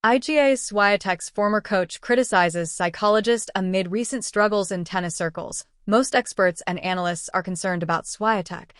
Iga Swiatek's former coach criticizes Psychologist amid recent struggles in tennis circles. Most experts and analysts are concerned about Swiatek,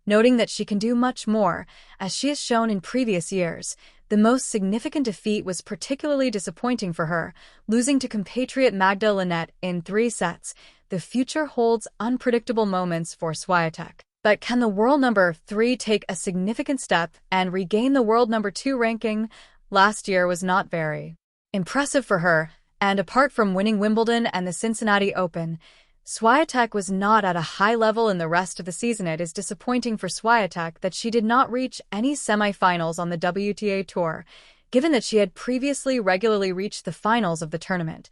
noting that she can do much more, as she has shown in previous years. The most significant defeat was particularly disappointing for her, losing to compatriot Magda Linette in 3 sets. The future holds unpredictable moments for Swiatek. But can the world number 3 take a significant step and regain the world number 2 ranking? Last year was not very impressive for her, and apart from winning Wimbledon and the Cincinnati Open, Swiatek was not at a high level in the rest of the season. It is disappointing for Swiatek that she did not reach any semifinals on the WTA Tour, given that she had previously regularly reached the finals of the tournament.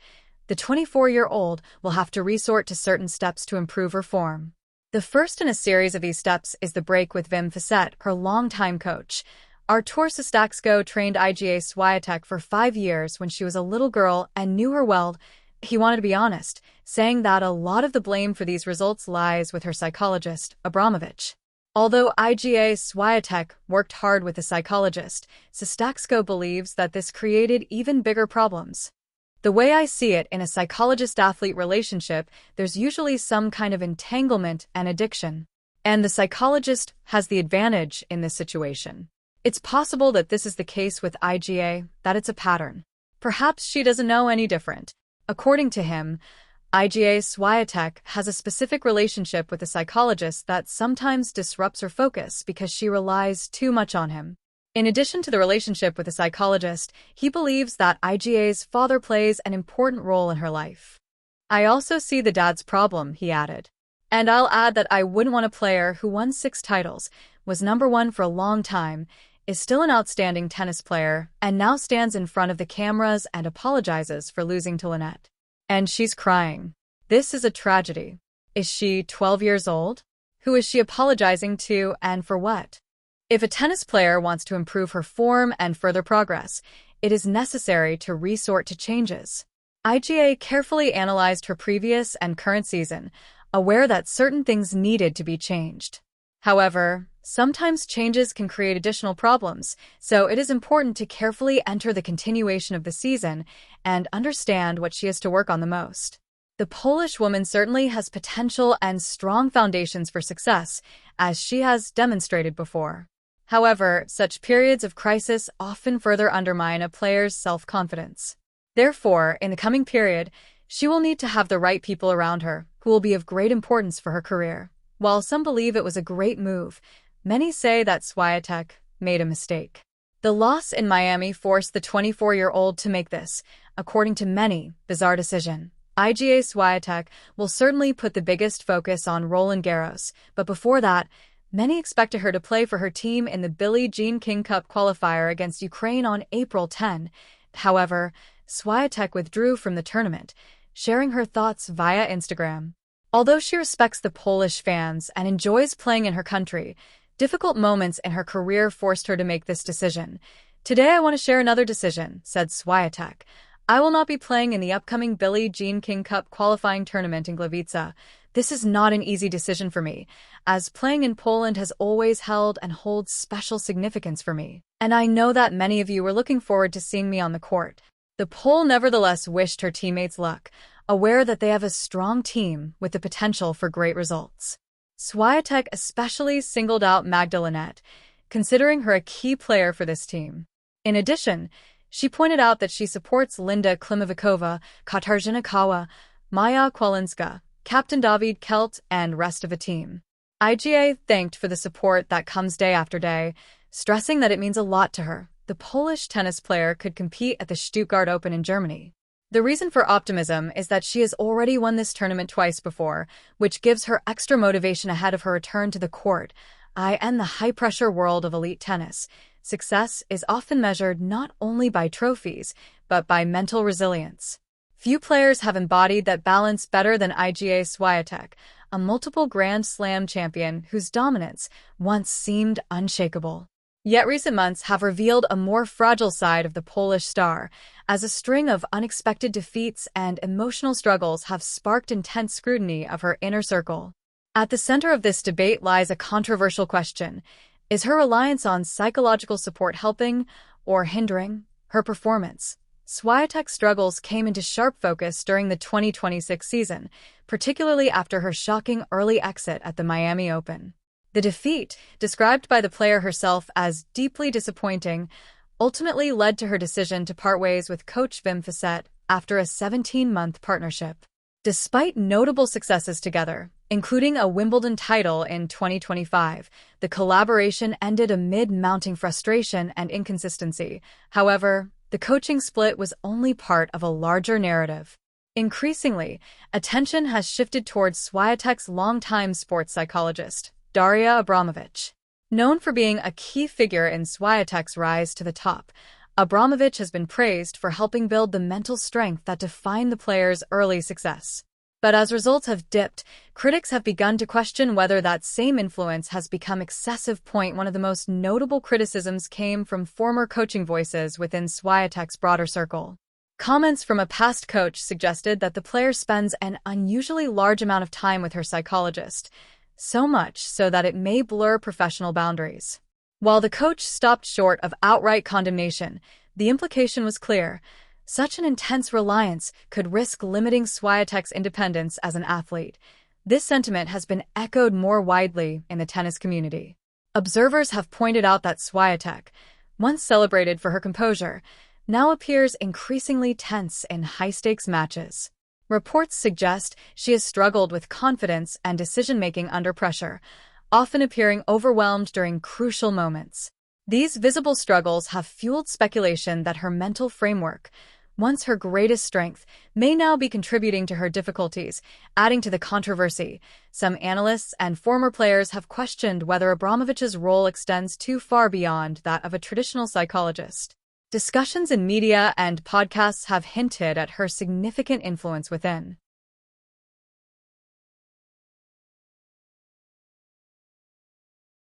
The 24-year-old will have to resort to certain steps to improve her form. The first in a series of these steps is the break with Wim Fissette, her longtime coach. Artur Sastaksko trained Iga Swiatek for 5 years when she was a little girl and knew her well. He wanted to be honest, saying that a lot of the blame for these results lies with her psychologist, Abramovich. Although Iga Swiatek worked hard with the psychologist, Sastaksko believes that this created even bigger problems. The way I see it, in a psychologist-athlete relationship, there's usually some kind of entanglement and addiction. And the psychologist has the advantage in this situation. It's possible that this is the case with Iga, that it's a pattern. Perhaps she doesn't know any different. According to him, Iga Swiatek has a specific relationship with a psychologist that sometimes disrupts her focus because she relies too much on him. In addition to the relationship with a psychologist, he believes that Iga's father plays an important role in her life. I also see the dad's problem, he added. And I'll add that I wouldn't want a player who won 6 titles, was number 1 for a long time, is still an outstanding tennis player, and now stands in front of the cameras and apologizes for losing to Linette. And she's crying. This is a tragedy. Is she 12 years old? Who is she apologizing to, and for what? If a tennis player wants to improve her form and further progress, it is necessary to resort to changes. Iga carefully analyzed her previous and current season, aware that certain things needed to be changed. However, sometimes changes can create additional problems, so it is important to carefully enter the continuation of the season and understand what she has to work on the most. The Polish woman certainly has potential and strong foundations for success, as she has demonstrated before. However, such periods of crisis often further undermine a player's self-confidence. Therefore, in the coming period, she will need to have the right people around her, who will be of great importance for her career. While some believe it was a great move, many say that Swiatek made a mistake. The loss in Miami forced the 24-year-old to make this, according to many, bizarre decision. Iga Swiatek will certainly put the biggest focus on Roland Garros, but before that, many expected her to play for her team in the Billie Jean King Cup qualifier against Ukraine on April 10. However, Swiatek withdrew from the tournament, sharing her thoughts via Instagram. Although she respects the Polish fans and enjoys playing in her country, difficult moments in her career forced her to make this decision. Today I want to share another decision, said Swiatek. I will not be playing in the upcoming Billie Jean King Cup qualifying tournament in Gliwice. This is not an easy decision for me, as playing in Poland has always held and holds special significance for me. And I know that many of you were looking forward to seeing me on the court. The Pole nevertheless wished her teammates luck, aware that they have a strong team with the potential for great results. Swiatek especially singled out Magda Linette, considering her a key player for this team. In addition, she pointed out that she supports Linda Klimovicova, Katarzyna Kawa, Maya Kwalinska, Captain David Kelt, and rest of the team. Iga thanked for the support that comes day after day, stressing that it means a lot to her. The Polish tennis player could compete at the Stuttgart Open in Germany. The reason for optimism is that she has already won this tournament twice before, which gives her extra motivation ahead of her return to the court. In the high-pressure world of elite tennis, success is often measured not only by trophies, but by mental resilience. Few players have embodied that balance better than Iga Swiatek, a multiple Grand Slam champion whose dominance once seemed unshakable. Yet recent months have revealed a more fragile side of the Polish star, as a string of unexpected defeats and emotional struggles have sparked intense scrutiny of her inner circle. At the center of this debate lies a controversial question. Is her reliance on psychological support helping or hindering her performance? Swiatek's struggles came into sharp focus during the 2026 season, particularly after her shocking early exit at the Miami Open. The defeat, described by the player herself as deeply disappointing, ultimately led to her decision to part ways with coach Wim Fissette after a 17-month partnership. Despite notable successes together, including a Wimbledon title in 2025, the collaboration ended amid mounting frustration and inconsistency. However, the coaching split was only part of a larger narrative. Increasingly, attention has shifted towards Swiatek's longtime sports psychologist, Daria Abramovich. Known for being a key figure in Swiatek's rise to the top, Abramovich has been praised for helping build the mental strength that defined the player's early success. But as results have dipped, critics have begun to question whether that same influence has become excessive. One of the most notable criticisms came from former coaching voices within Swiatek's broader circle. Comments from a past coach suggested that the player spends an unusually large amount of time with her psychologist, so much so that it may blur professional boundaries. While the coach stopped short of outright condemnation, the implication was clear. Such an intense reliance could risk limiting Swiatek's independence as an athlete. This sentiment has been echoed more widely in the tennis community. Observers have pointed out that Swiatek, once celebrated for her composure, now appears increasingly tense in high-stakes matches. Reports suggest she has struggled with confidence and decision-making under pressure, often appearing overwhelmed during crucial moments. These visible struggles have fueled speculation that her mental framework, once her greatest strength, may now be contributing to her difficulties, adding to the controversy. Some analysts and former players have questioned whether Abramovich's role extends too far beyond that of a traditional psychologist. Discussions in media and podcasts have hinted at her significant influence within